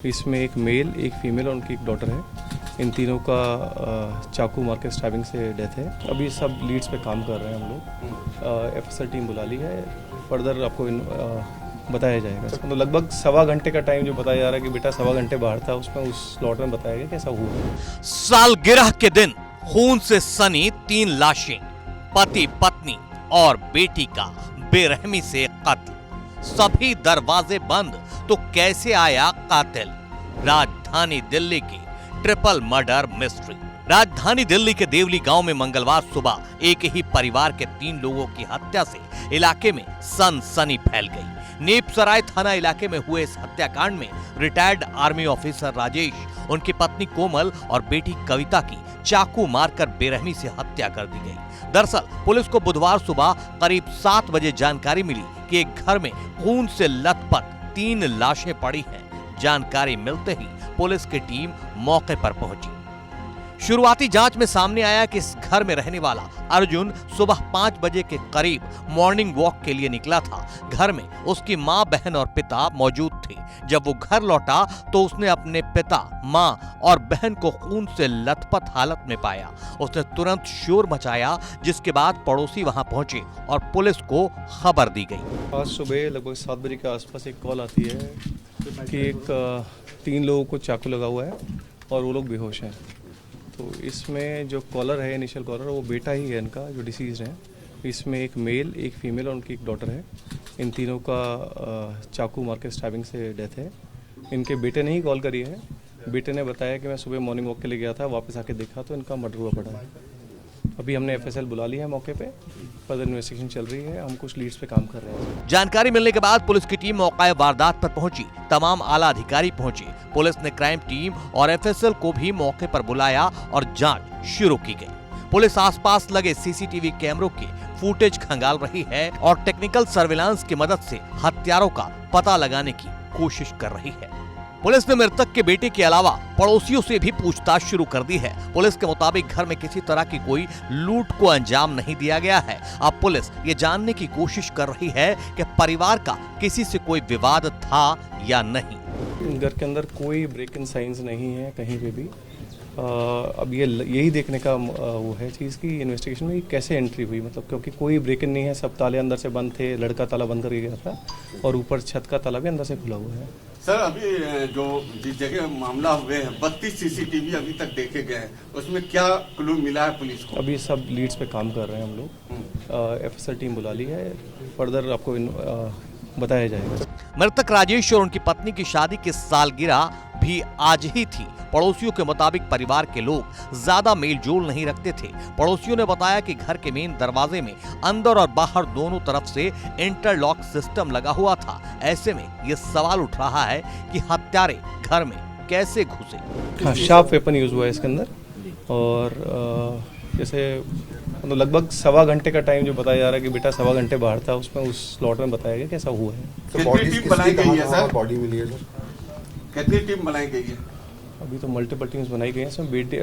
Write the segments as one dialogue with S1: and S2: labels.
S1: इसमें एक मेल, एक फीमेल और उनकी एक डॉटर है। इन तीनों का चाकू मार के स्टैबिंग से डेथ है। अभी सब लीड्स पे काम कर रहे हैं हम लोग। एफएसएल टीम बुला ली है। फर्दर आपको बताया जाएगा। तो लगभग 1.25 घंटे का टाइम जो बताया जा रहा है कि बेटा 1.25 घंटे बाहर था, उसमें उस स्लॉट में बताया गया कैसा हुआ।
S2: सालगिरह के दिन खून से सनी 3 लाशें, पति पत्नी और बेटी का बेरहमी से कत्ल। सभी दरवाजे बंद तो कैसे आया कातिल? राजधानी दिल्ली की ट्रिपल मर्डर मिस्ट्री। राजधानी दिल्ली के देवली गांव में मंगलवार सुबह एक ही परिवार के 3 लोगों की हत्या से इलाके में सनसनी फैल गई। नेपसराय थाना इलाके में हुए इस हत्याकांड में रिटायर्ड आर्मी ऑफिसर राजेश, उनकी पत्नी कोमल और बेटी कविता की चाकू मारकर बेरहमी से हत्या कर दी गई। दरअसल पुलिस को बुधवार सुबह करीब 7 बजे जानकारी मिली कि एक घर में खून से लथपथ 3 लाशें पड़ी हैं। जानकारी मिलते ही पुलिस की टीम मौके पर पहुंची। शुरुआती जांच में सामने आया कि इस घर में रहने वाला अर्जुन सुबह 5 बजे के करीब मॉर्निंग वॉक के लिए निकला था। घर में उसकी मां, बहन और पिता मौजूद थे। जब वो घर लौटा तो उसने अपने पिता, मां और बहन को खून से लथपथ हालत में पाया। उसने तुरंत शोर मचाया, जिसके बाद पड़ोसी वहां पहुंचे और पुलिस को खबर दी गई।
S1: आज सुबह लगभग 7 बजे के आसपास एक कॉल आती है कि एक 3 लोगों को चाकू लगा हुआ है और वो लोग बेहोश हैं। तो इसमें जो कॉलर है, इनिशियल कॉलर, वो बेटा ही है इनका जो डिसीज है। इसमें एक मेल, एक फीमेल और उनकी एक डॉटर है। इन तीनों का चाकू मार के स्टैबिंग से डेथ है। इनके बेटे ने ही कॉल करी है। बेटे ने बताया कि मैं सुबह मॉर्निंग वॉक के लिए गया था, वापस आके देखा तो इनका मर्डर हुआ पड़ा है। अभी हमने एफएसएल बुला लिया है मौके पे। फर्दर इन्वेस्टिगेशन चल रही है। हम कुछ लीड्स पे काम कर रहे हैं।
S2: जानकारी मिलने के बाद पुलिस की टीम मौका वारदात पर पहुंची। तमाम आला अधिकारी पहुंचे। पुलिस ने क्राइम टीम और एफएसएल को भी मौके पर बुलाया और जांच शुरू की गई। पुलिस आसपास लगे सीसीटीवी कैमरों के फुटेज खंगाल रही है और टेक्निकल सर्विलांस की मदद से हत्यारों का पता लगाने की कोशिश कर रही है। पुलिस ने मृतक के बेटे के अलावा पड़ोसियों से भी पूछताछ शुरू कर दी है। पुलिस के मुताबिक घर में किसी तरह की कोई लूट को अंजाम नहीं दिया गया है। अब पुलिस ये जानने की कोशिश कर रही है कि परिवार का किसी से कोई विवाद था या नहीं।
S1: घर के अंदर कोई ब्रेक इन साइंस नहीं है कहीं पे भी। अब यही देखने का वो है चीज़ की इन्वेस्टिगेशन में कैसे एंट्री हुई, मतलब क्योंकि कोई ब्रेक इन नहीं है। सब ताले अंदर से बंद थे। लड़का ताला बंद करके गया था और ऊपर छत का ताला भी अंदर से खुला हुआ है।
S3: सर, अभी जो जिस जगह मामला हुए हैं 32 सीसीटीवी अभी तक देखे गए हैं, उसमें क्या क्लू मिला है पुलिस को?
S1: अभी सब लीड्स पे काम कर रहे हैं हम लोग। एफएसएल टीम बुला ली है। फर्दर आपको बताया जाएगा।
S2: मृतक राजेश और उनकी पत्नी की शादी की सालगिरह भी आज ही थी। पड़ोसियों के मुताबिक परिवार के लोग ज्यादा मेल जोल नहीं रखते थे। पड़ोसियों ने बताया कि घर के मेन दरवाजे में अंदर और बाहर दोनों तरफ से इंटरलॉक सिस्टम लगा हुआ था। ऐसे में ये सवाल उठ रहा है कि हत्यारे घर में कैसे घुसे।
S1: शार्प वेपन यूज हुआ है इसके अंदर। और जैसे मतलब लगभग 1.25 घंटे का टाइम जो बताया जा रहा है कि बेटा 1.25 घंटे बाहर था, उसमें उस स्लॉट में बताया गया कैसा हुआ है।
S3: कितनी टीम बनाई गई है सर?
S4: बॉडी मिली है सर?
S3: कितनी टीम बनाई गई है?
S1: अभी तो मल्टीपल टीम्स बनाई गई हैं। इसमें बेटे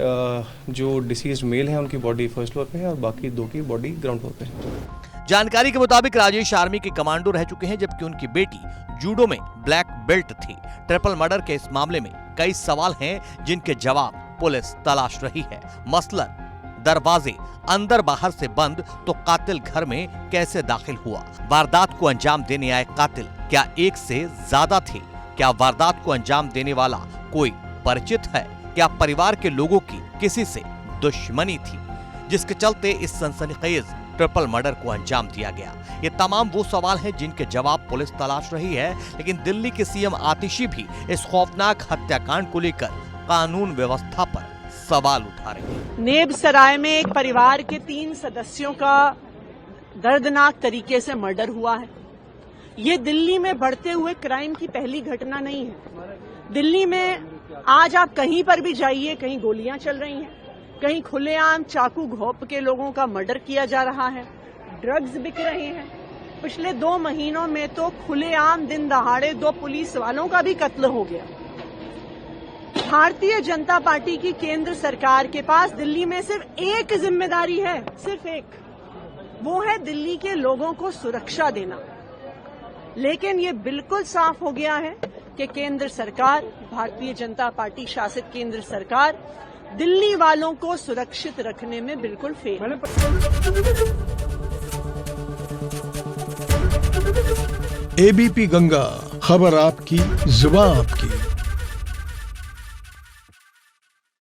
S1: जो डिसीज्ड मेल है उनकी बॉडी फर्स्ट फ्लोर पे है और बाकी 2 की बॉडी ग्राउंड फ्लोर पे है।
S2: जानकारी के मुताबिक राजेश आर्मी के कमांडो रह चुके हैं, जबकि उनकी बेटी जूडो में ब्लैक बेल्ट थी। ट्रिपल मर्डर के इस मामले में कई सवाल हैं जिनके जवाब पुलिस तलाश रही है। मसलन दरवाजे अंदर बाहर से बंद तो कातिल घर में कैसे दाखिल हुआ? वारदात को अंजाम देने आए कातिल क्या एक से ज्यादा थे? क्या वारदात को अंजाम देने वाला कोई परिचित है? क्या परिवार के लोगों की किसी से दुश्मनी थी जिसके चलते इस सनसनीखेज ट्रिपल मर्डर को अंजाम दिया गया? ये तमाम वो सवाल हैं जिनके जवाब पुलिस तलाश रही है। लेकिन दिल्ली के सीएम आतिशी भी इस खौफनाक हत्याकांड को लेकर कानून व्यवस्था पर सवाल उठा रहे हैं।
S5: नेपसराय में एक परिवार के 3 सदस्यों का दर्दनाक तरीके से मर्डर हुआ है। ये दिल्ली में बढ़ते हुए क्राइम की पहली घटना नहीं है। दिल्ली में आज आप कहीं पर भी जाइए, कहीं गोलियां चल रही हैं, कहीं खुलेआम चाकू घोंप के लोगों का मर्डर किया जा रहा है, ड्रग्स बिक रहे हैं। पिछले 2 महीनों में तो खुलेआम दिन दहाड़े 2 पुलिस वालों का भी कत्ल हो गया। भारतीय जनता पार्टी की केंद्र सरकार के पास दिल्ली में सिर्फ एक जिम्मेदारी है, सिर्फ एक। वो है दिल्ली के लोगों को सुरक्षा देना। लेकिन ये बिल्कुल साफ हो गया है कि केंद्र सरकार, भारतीय जनता पार्टी शासित केंद्र सरकार दिल्ली वालों को सुरक्षित रखने में बिल्कुल फेल है।
S4: एबीपी गंगा, खबर आपकी, जुबान आपकी।